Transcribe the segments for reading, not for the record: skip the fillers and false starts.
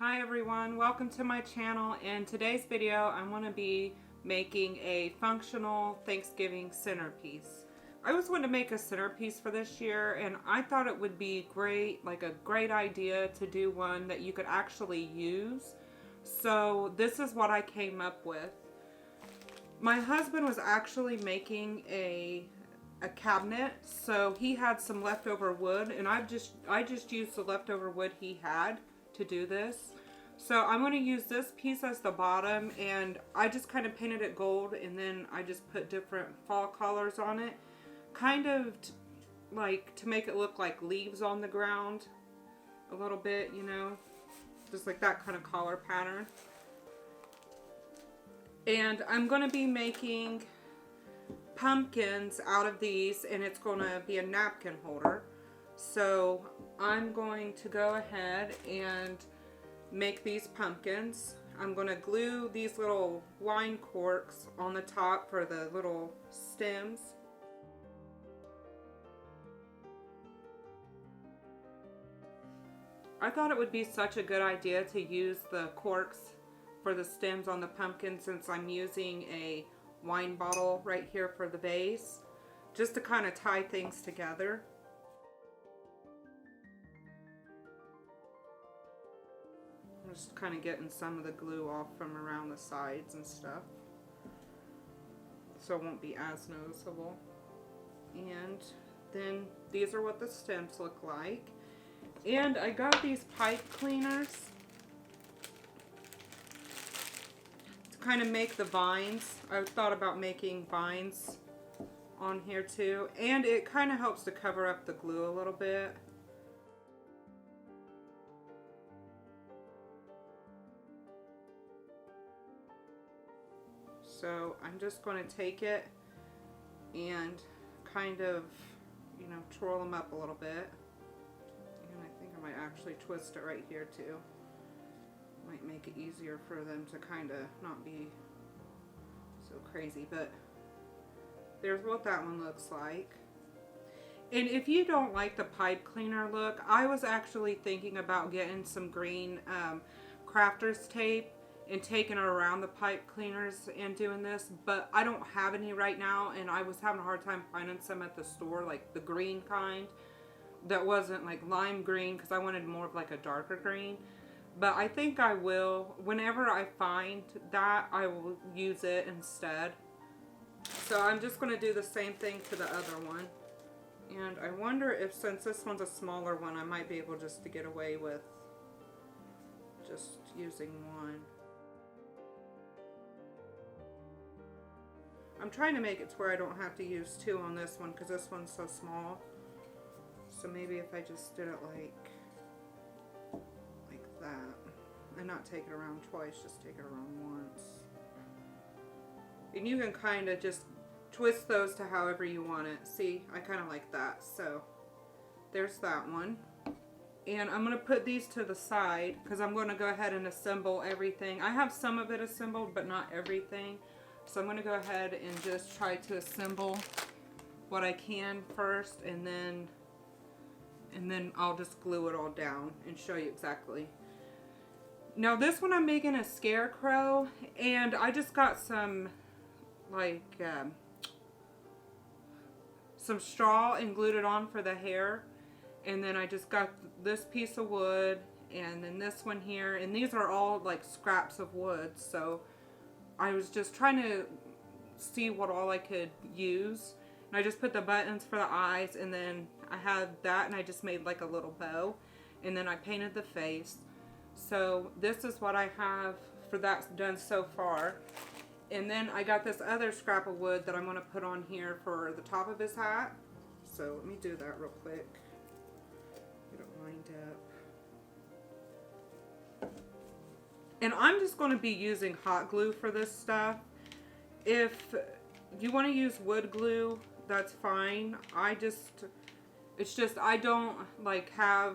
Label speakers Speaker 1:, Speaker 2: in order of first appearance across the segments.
Speaker 1: Hi everyone, welcome to my channel. In today's video I'm going to be making a functional Thanksgiving centerpiece. I always wanted to make a centerpiece for this year and I thought it would be great, like a great idea to do one that you could actually use. So this is what I came up with. My husband was actually making a cabinet, so he had some leftover wood and I just used the leftover wood he had to do this. So I'm going to use this piece as the bottom, and I just kind of painted it gold, and then I just put different fall colors on it, kind of like to make it look like leaves on the ground a little bit, you know, just like that kind of color pattern. And I'm going to be making pumpkins out of these, and it's going to be a napkin holder. So I'm going to go ahead and make these pumpkins. I'm going to glue these little wine corks on the top for the little stems. I thought it would be such a good idea to use the corks for the stems on the pumpkin, since I'm using a wine bottle right here for the base, just to kind of tie things together. I'm just kind of getting some of the glue off from around the sides and stuff, so it won't be as noticeable. And then these are what the stems look like. And I got these pipe cleaners to kind of make the vines. I thought about making vines on here too, and it kind of helps to cover up the glue a little bit. So I'm just going to take it and kind of, you know, twirl them up a little bit. And I think I might actually twist it right here too. Might make it easier for them to kind of not be so crazy, but there's what that one looks like. And if you don't like the pipe cleaner look, I was actually thinking about getting some green crafter's tape and taking it around the pipe cleaners and doing this, but I don't have any right now, and I was having a hard time finding some at the store, like the green kind that wasn't like lime green, because I wanted more of like a darker green. But I think I will, whenever I find that, I will use it instead. So I'm just going to do the same thing to the other one. And I wonder if, since this one's a smaller one, I might be able just to get away with just using one. I'm trying to make it to where I don't have to use two on this one, because this one's so small. So maybe if I just did it like that, and not take it around twice, just take it around once. And you can kind of just twist those to however you want it. See, I kind of like that. So there's that one. And I'm going to put these to the side, because I'm going to go ahead and assemble everything. I have some of it assembled, but not everything. So I'm going to go ahead and just try to assemble what I can first, and then I'll just glue it all down and show you exactly. Now this one I'm making a scarecrow, and I just got some like some straw and glued it on for the hair, and then I just got this piece of wood, and then this one here, and these are all like scraps of wood. So I was just trying to see what all I could use, and I just put the buttons for the eyes, and then I had that, and I just made like a little bow, and then I painted the face. So this is what I have for that done so far. And then I got this other scrap of wood that I'm going to put on here for the top of his hat. So let me do that real quick. Get it lined up. And I'm just going to be using hot glue for this stuff. If you want to use wood glue, that's fine. It's just I don't like have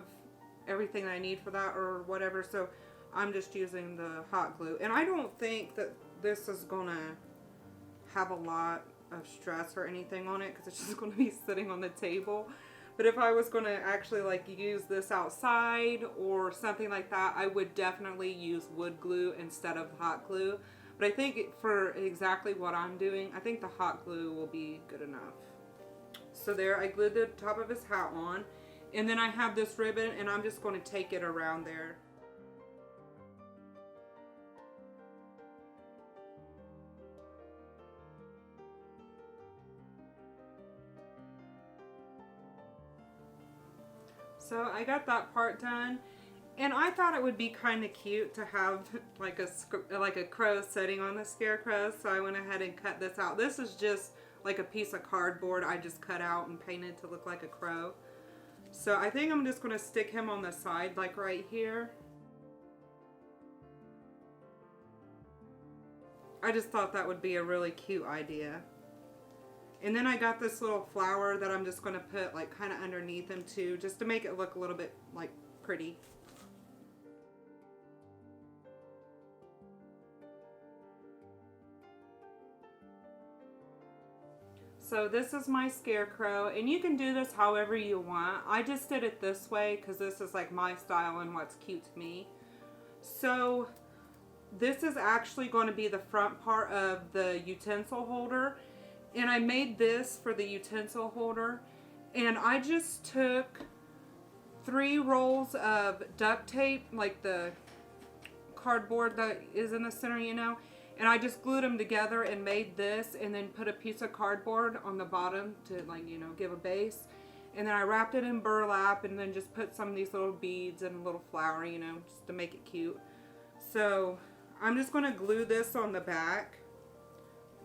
Speaker 1: everything I need for that or whatever, so I'm just using the hot glue. And I don't think that this is going to have a lot of stress or anything on it, because it's just going to be sitting on the table. But if I was going to actually like use this outside or something like that, I would definitely use wood glue instead of hot glue. But I think for exactly what I'm doing, I think the hot glue will be good enough. So there, I glued the top of his hat on. And then I have this ribbon, and I'm just going to take it around there. So I got that part done, and I thought it would be kind of cute to have like a crow sitting on the scarecrow. So I went ahead and cut this out. This is just like a piece of cardboard I just cut out and painted to look like a crow. So I think I'm just going to stick him on the side, like right here. I just thought that would be a really cute idea. And then I got this little flower that I'm just going to put like kind of underneath him too, just to make it look a little bit like pretty. So this is my scarecrow, and you can do this however you want. I just did it this way because this is like my style and what's cute to me. So this is actually going to be the front part of the utensil holder. And I made this for the utensil holder, and I just took 3 rolls of duct tape, like the cardboard that is in the center, you know, and I just glued them together and made this, and then put a piece of cardboard on the bottom to, like, you know, give a base. And then I wrapped it in burlap, and then just put some of these little beads and a little flower, you know, just to make it cute. So I'm just going to glue this on the back.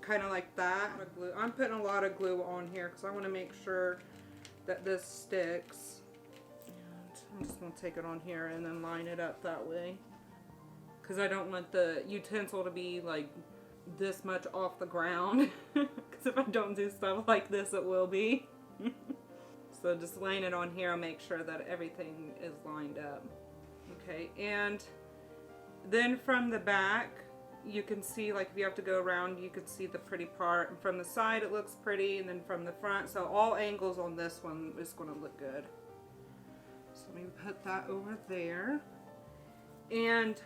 Speaker 1: Kind of like that. I'm putting a lot of glue on here because I want to make sure that this sticks. And I'm just going to take it on here and then line it up that way, because I don't want the utensil to be like this much off the ground, because if I don't do stuff like this, it will be. So just laying it on here, I'll make sure that everything is lined up. Okay, and then from the back, you can see, like, if you have to go around, you can see the pretty part. And from the side, it looks pretty, and then from the front, so all angles on this one is going to look good. So let me put that over there. And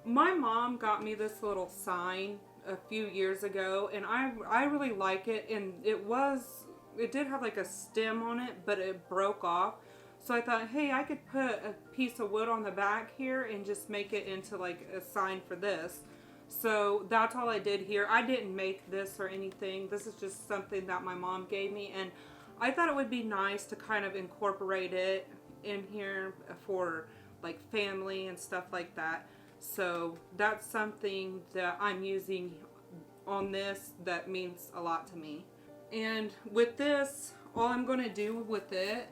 Speaker 1: my mom got me this little sign a few years ago, and I really like it. And it did have like a stem on it, but it broke off. So I thought, hey, I could put a piece of wood on the back here and just make it into like a sign for this. So that's all I did here. I didn't make this or anything. This is just something that my mom gave me, and I thought it would be nice to kind of incorporate it in here for like family and stuff like that. So that's something that I'm using on this that means a lot to me. And with this, all I'm going to do with it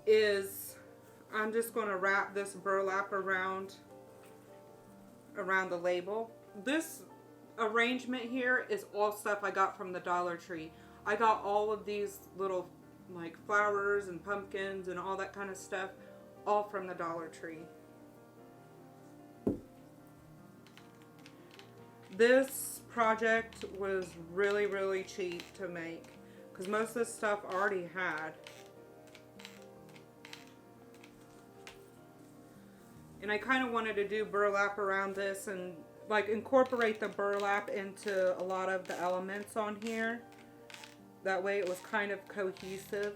Speaker 1: is I'm just going to wrap this burlap around the label. This arrangement here is all stuff I got from the Dollar Tree. I got all of these little like flowers and pumpkins and all that kind of stuff all from the Dollar Tree. This project was really, really cheap to make because most of this stuff I already had. And I kind of wanted to do burlap around this and like incorporate the burlap into a lot of the elements on here. That way it was kind of cohesive.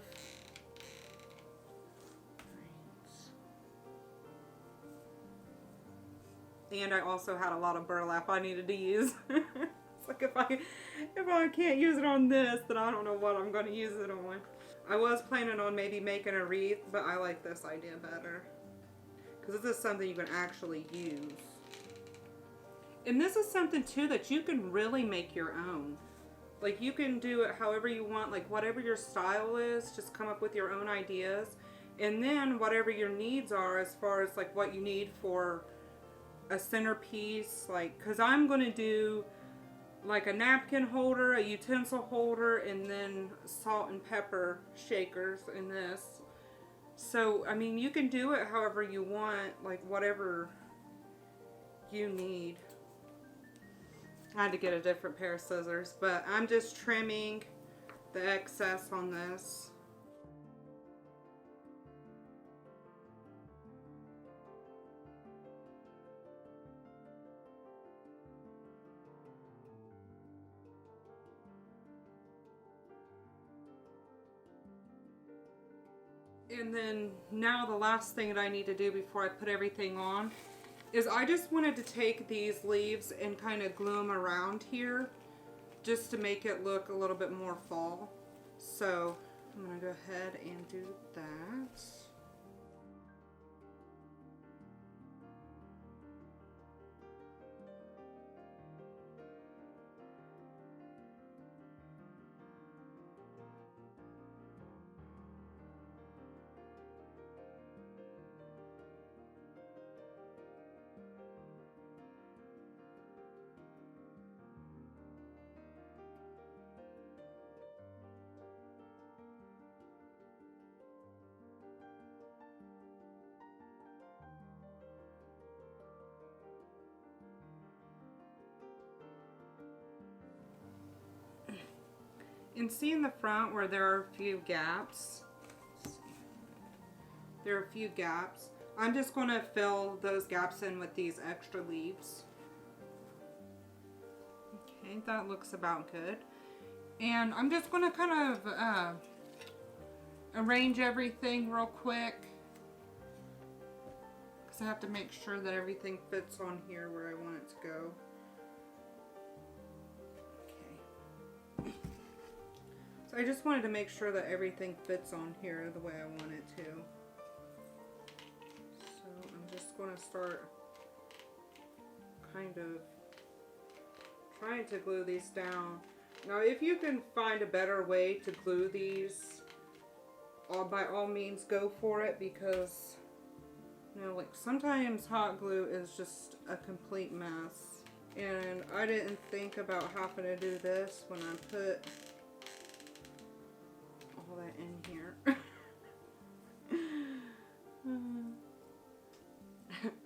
Speaker 1: And I also had a lot of burlap I needed to use. It's like if I can't use it on this, then I don't know what I'm going to use it on. I was planning on maybe making a wreath, but I like this idea better, because this is something you can actually use. And this is something too that you can really make your own. Like, you can do it however you want, like whatever your style is, just come up with your own ideas. And then whatever your needs are as far as like what you need for a centerpiece, like, because I'm going to do like a napkin holder, a utensil holder, and then salt and pepper shakers in this. So, I mean, you can do it however you want, like whatever you need. I had to get a different pair of scissors, but I'm just trimming the excess on this. And then now the last thing that I need to do before I put everything on is I just wanted to take these leaves and kind of glue them around here just to make it look a little bit more fall. So I'm going to go ahead and do that. And see in the front where there are a few gaps? There are a few gaps. I'm just going to fill those gaps in with these extra leaves. Okay, that looks about good. And I'm just going to kind of arrange everything real quick, because I have to make sure that everything fits on here where I want it to go. So I just wanted to make sure that everything fits on here the way I want it to. So I'm just going to start kind of trying to glue these down. Now if you can find a better way to glue these, by all means go for it, because you know, like sometimes hot glue is just a complete mess. And I didn't think about having to do this when I put all that in here.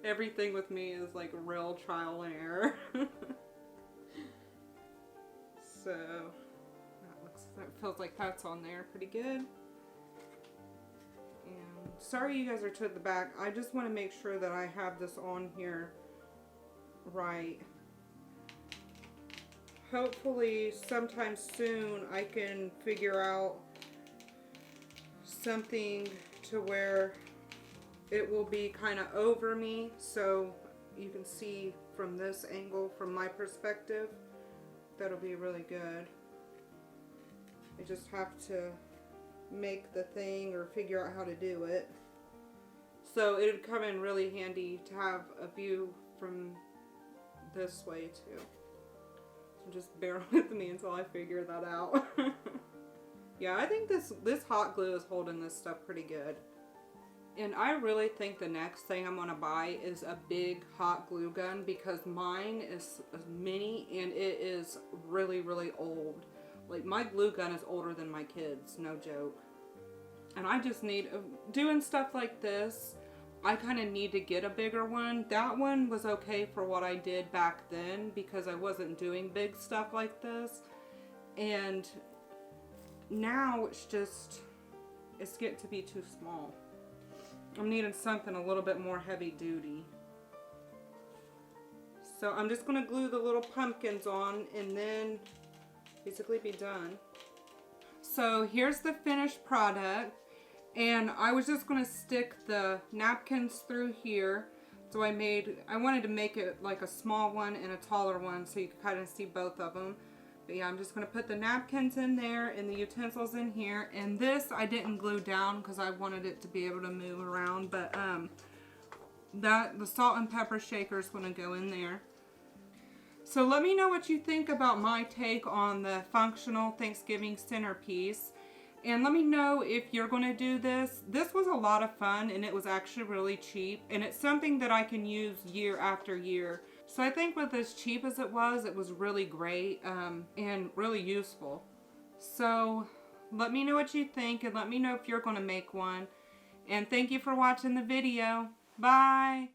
Speaker 1: Everything with me is like real trial and error. So that feels like that's on there pretty good. And sorry you guys are to the back. I just want to make sure that I have this on here right. Hopefully sometime soon I can figure out something to where it will be kind of over me, so you can see from this angle, from my perspective. That'll be really good. I just have to make the thing or figure out how to do it. So it would come in really handy to have a view from this way too. So just bear with me until I figure that out. Yeah, I think this hot glue is holding this stuff pretty good. And I really think the next thing I'm going to buy is a big hot glue gun, because mine is mini and it is really, really old. Like my glue gun is older than my kids, no joke. And I just need, doing stuff like this, I kind of need to get a bigger one. That one was okay for what I did back then because I wasn't doing big stuff like this. And now it's getting to be too small. I'm needing something a little bit more heavy duty. So I'm just going to glue the little pumpkins on and then basically be done. So here's the finished product. And I was just going to stick the napkins through here. So I wanted to make it like a small one and a taller one so you could kind of see both of them. But yeah, I'm just going to put the napkins in there and the utensils in here. And this I didn't glue down because I wanted it to be able to move around. But the salt and pepper shaker is going to go in there. So let me know what you think about my take on the functional Thanksgiving centerpiece. And let me know if you're going to do this. This was a lot of fun and it was actually really cheap. And it's something that I can use year after year. So I think with as cheap as it was really great and really useful. So let me know what you think and let me know if you're going to make one. And thank you for watching the video. Bye!